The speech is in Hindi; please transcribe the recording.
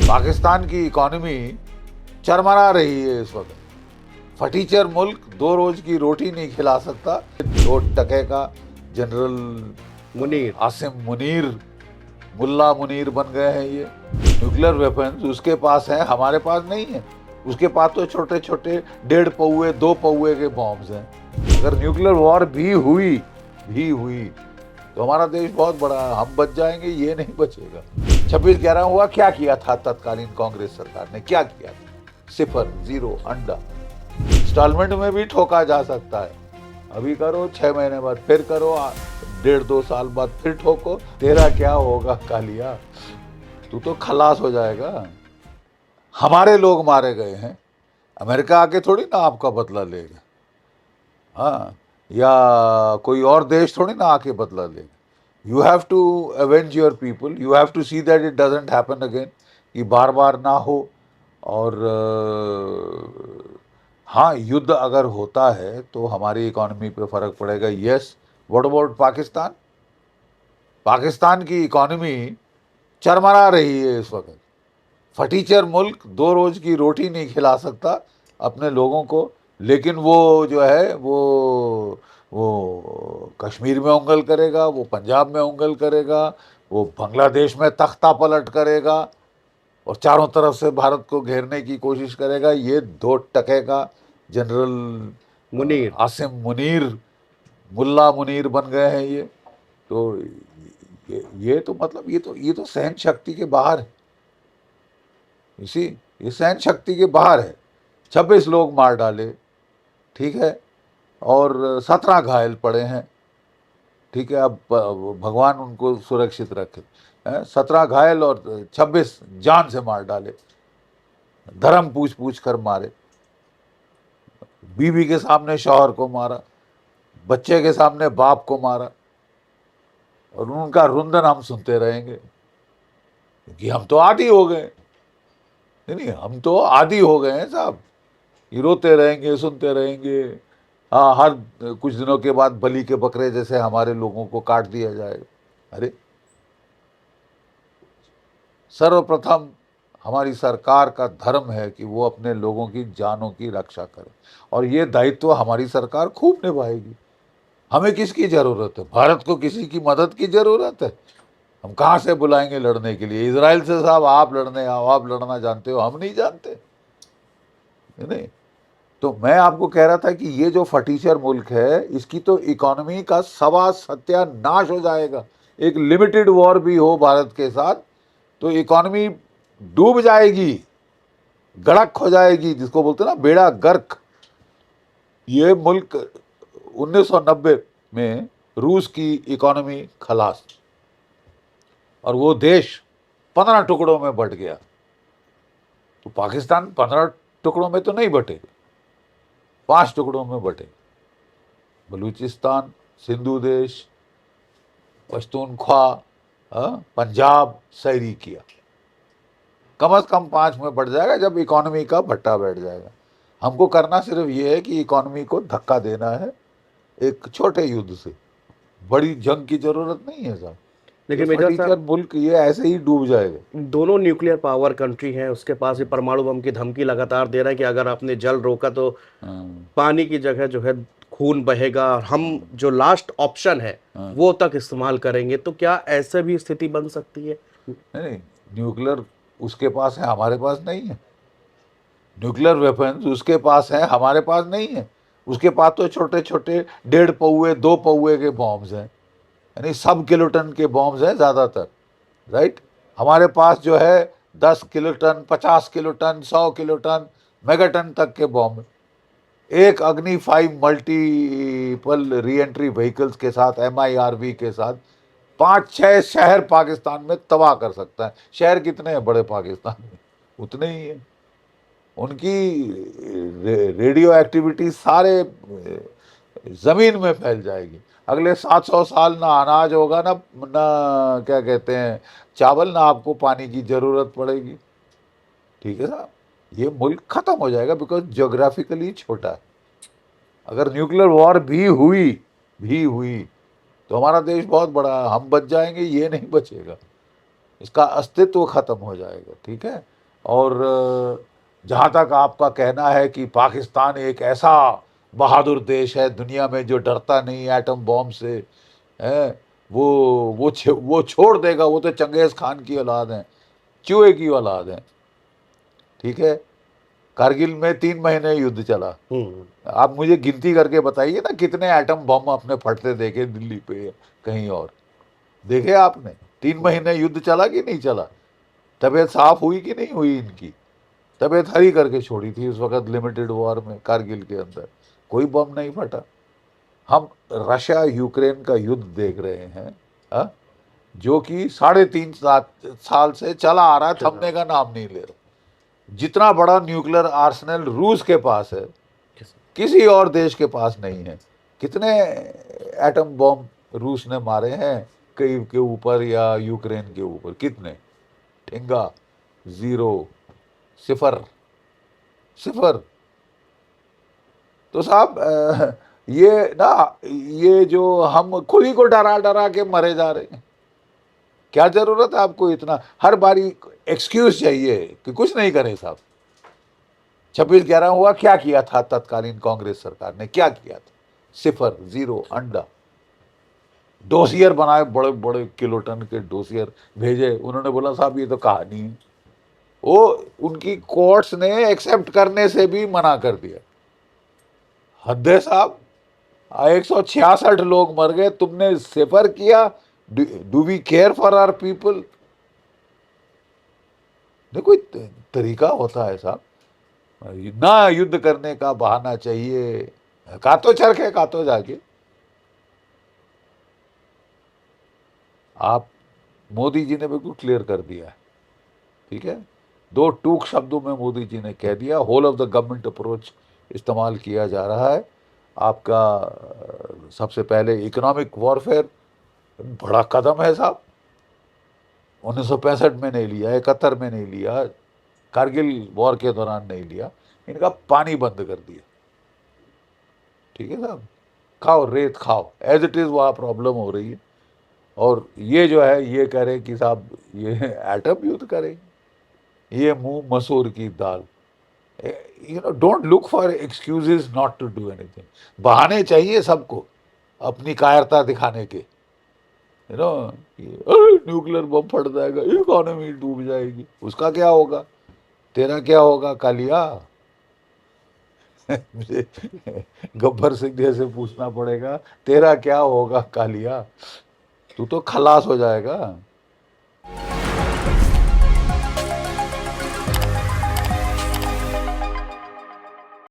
पाकिस्तान की इकॉनमी चरमरा रही है इस वक्त। फटीचर मुल्क 2 रोज की रोटी नहीं खिला सकता। 2 टके का जनरल मुनीर आसिम मुनीर, मुल्ला मुनीर बन गए हैं ये। न्यूक्लियर वेपन्स उसके पास है, हमारे पास नहीं है। उसके पास तो छोटे छोटे 1.5 पौए 2 पौए के बॉम्ब्स हैं। अगर न्यूक्लियर वॉर भी हुई तो हमारा देश बहुत बड़ा है, हम बच जाएंगे, ये नहीं बचेगा। 26/11 हुआ, क्या किया था तत्कालीन कांग्रेस सरकार ने? क्या किया था? सिफर, जीरो, अंडा। इंस्टॉलमेंट में भी ठोका जा सकता है। अभी करो, 6 महीने बाद फिर करो, 1.5-2 साल बाद फिर ठोको। तेरा क्या होगा कालिया? तू तो खलास हो जाएगा। हमारे लोग मारे गए हैं, अमेरिका आके थोड़ी ना आपका बदला लेगा। हाँ, या कोई और देश थोड़ी ना आके बदला लेगा। You have to avenge your people, you have to see that it doesn't happen again, कि बार बार ना हो। और हाँ, युद्ध अगर होता है तो हमारी इकॉनमी पे फर्क पड़ेगा। Yes, what about Pakistan? Pakistan की इकॉनमी चरमरा रही है इस वक्त। फटीचर मुल्क 2 रोज की रोटी नहीं खिला सकता अपने लोगों को, लेकिन वो जो है वो कश्मीर में उंगल करेगा, वो पंजाब में उंगल करेगा, वो बांग्लादेश में तख्ता पलट करेगा और चारों तरफ से भारत को घेरने की कोशिश करेगा। ये 2 टके का जनरल मुनीर आसिम मुनीर, मुल्ला मुनीर बन गए हैं ये। तो ये तो मतलब ये तो सहन शक्ति के बाहर है। इसी ये सहन शक्ति के बाहर है। 26 लोग मार डाले, ठीक है, और 17 घायल पड़े हैं, ठीक है। अब भगवान उनको सुरक्षित रखे। 17 घायल और 26 जान से मार डाले, धर्म पूछ पूछ कर मारे। बीवी के सामने शौहर को मारा, बच्चे के सामने बाप को मारा, और उनका रुंदन हम सुनते रहेंगे क्योंकि हम तो आदी हो गए। नहीं, हम तो आदी हो गए हैं साहब। ये रोते रहेंगे, सुनते रहेंगे। हाँ, हर कुछ दिनों के बाद बलि के बकरे जैसे हमारे लोगों को काट दिया जाएगा। अरे, सर्वप्रथम हमारी सरकार का धर्म है कि वो अपने लोगों की जानों की रक्षा करे, और ये दायित्व हमारी सरकार खूब निभाएगी। हमें किसकी ज़रूरत है? भारत को किसी की मदद की ज़रूरत है? हम कहाँ से बुलाएंगे लड़ने के लिए? इजराइल से साहब आप लड़ने आओ, आप लड़ना जानते हो, हम नहीं जानते। नहीं, तो मैं आपको कह रहा था कि ये जो फटीचर मुल्क है, इसकी तो इकोनॉमी का सवा सत्यानाश हो जाएगा। एक लिमिटेड वॉर भी हो भारत के साथ तो इकोनॉमी डूब जाएगी, गड़क हो जाएगी, जिसको बोलते हैं ना बेड़ा गर्क। ये मुल्क 1990 में रूस की इकोनॉमी खलास, और वो देश 15 टुकड़ों में बट गया। तो पाकिस्तान 15 टुकड़ों में तो नहीं बटे, 5 टुकड़ों में बटे। बलूचिस्तान, सिंधु देश, पश्तूनख्वा, पंजाब, शहरी किया। कम से कम 5 में बढ़ जाएगा जब इकोनॉमी का भट्टा बैठ जाएगा। हमको करना सिर्फ ये है कि इकोनॉमी को धक्का देना है एक छोटे युद्ध से। बड़ी जंग की जरूरत नहीं है साहब। ये लेकिन मेजर फटीचर साहब, मुल्क ये ऐसे ही डूब जाएगा। दोनों न्यूक्लियर पावर कंट्री हैं, उसके पास भी परमाणु बम की धमकी लगातार दे रहा है कि अगर आपने जल रोका तो हाँ, पानी की जगह जो है खून बहेगा, और हम जो लास्ट ऑप्शन है हाँ। वो तक इस्तेमाल करेंगे। तो क्या ऐसे भी स्थिति बन सकती है? नहीं, न्यूक्लियर उसके पास है, हमारे पास नहीं है। न्यूक्लियर वेपन्स उसके पास है, हमारे पास नहीं है। उसके पास तो छोटे छोटे 1.5 पौए 2 पौए के बॉम्ब्स हैं, यानी सब किलोटन के बॉम्ब्स हैं ज़्यादातर, राइट। हमारे पास जो है 10 किलोटन, 50 किलोटन, 100 किलोटन, मेगाटन तक के बॉम्ब। एक अग्नि 5 मल्टीपल री एंट्री व्हीकल्स के साथ, MIRV के साथ 5-6 शहर पाकिस्तान में तबाह कर सकता है। शहर कितने हैं बड़े पाकिस्तान में? उतने ही हैं। उनकी रेडियो एक्टिविटी सारे ज़मीन में फैल जाएगी। अगले 700 साल ना अनाज होगा, ना क्या कहते हैं, चावल, ना आपको पानी की ज़रूरत पड़ेगी। ठीक है साहब, ये मुल्क ख़त्म हो जाएगा बिकॉज जोग्राफिकली छोटा है। अगर न्यूक्लियर वॉर भी हुई तो हमारा देश बहुत बड़ा है, हम बच जाएंगे, ये नहीं बचेगा। इसका अस्तित्व ख़त्म हो जाएगा, ठीक है। और जहाँ तक आपका कहना है कि पाकिस्तान एक ऐसा बहादुर देश है दुनिया में जो डरता नहीं एटम बॉम्ब से, है वो छोड़ देगा, वो तो चंगेज खान की औलाद है, चूहे की औलाद है। ठीक है, कारगिल में 3 महीने युद्ध चला। आप मुझे गिनती करके बताइए ना कितने एटम बम आपने फटते देखे दिल्ली पे या कहीं और, देखे आपने? 3 महीने युद्ध चला कि नहीं चला? तबीयत साफ हुई कि नहीं हुई इनकी? तबीयत हरी करके छोड़ी थी उस वक्त लिमिटेड वॉर में, कारगिल के अंदर कोई बम नहीं फटा। हम रशिया यूक्रेन का युद्ध देख रहे हैं, हा? जो कि 3.5 साल से चला आ रहा है, थमने का नाम नहीं ले रहा। जितना बड़ा न्यूक्लियर आर्सेनल रूस के पास है, किसी और देश के पास नहीं है। कितने एटम बॉम्ब रूस ने मारे हैं कीव के ऊपर या यूक्रेन के ऊपर? कितने? ठिंगा, जीरो, सिफर, सिफर। तो साहब ये ना, ये जो हम खुद ही को डरा डरा के मरे जा रहे हैं। क्या जरूरत है आपको इतना हर बारी एक्सक्यूज चाहिए कि कुछ नहीं करें साहब? 26/11 हुआ, क्या किया था तत्कालीन कांग्रेस सरकार ने? क्या किया था? सिफर, जीरो, अंडा। डोसियर बनाए, बड़े बड़े किलोटन के डोसियर भेजे, उन्होंने बोला साहब ये तो कहानी है। वो उनकी कोर्ट्स ने एक्सेप्ट करने से भी मना कर दिया। हद है साहब, 166 लोग मर गए, तुमने सिफर किया। Do we care for our people? देखो तरीका होता है साहब, ना युद्ध करने का बहाना चाहिए, का तो चरखे का तो जाके। आप मोदी जी ने बिल्कुल क्लियर कर दिया है, ठीक है, 2 टूक शब्दों में मोदी जी ने कह दिया, whole of the government approach इस्तेमाल किया जा रहा है। आपका सबसे पहले इकोनॉमिक वॉरफेयर बड़ा कदम है साहब, 1965 में नहीं लिया, 71 में नहीं लिया, कारगिल वॉर के दौरान नहीं लिया, इनका पानी बंद कर दिया। ठीक है साहब, खाओ रेत खाओ, एज इट इज़ वहाँ प्रॉब्लम हो रही है। और ये जो है ये कह रहे कि साहब ये एटम युद्ध करेंगे, ये मुंह मसूर की दाल। You know, don't look for excuses not to do anything. बहाने चाहिए सबको अपनी कायरता दिखाने के, यू नो, न्यूक्लियर बम फट जाएगा, इकोनॉमी डूब जाएगी, उसका क्या होगा? तेरा क्या होगा कालिया? मुझे गब्बर सिंह जैसे पूछना पड़ेगा, तेरा क्या होगा कालिया? तू तो खलास हो जाएगा।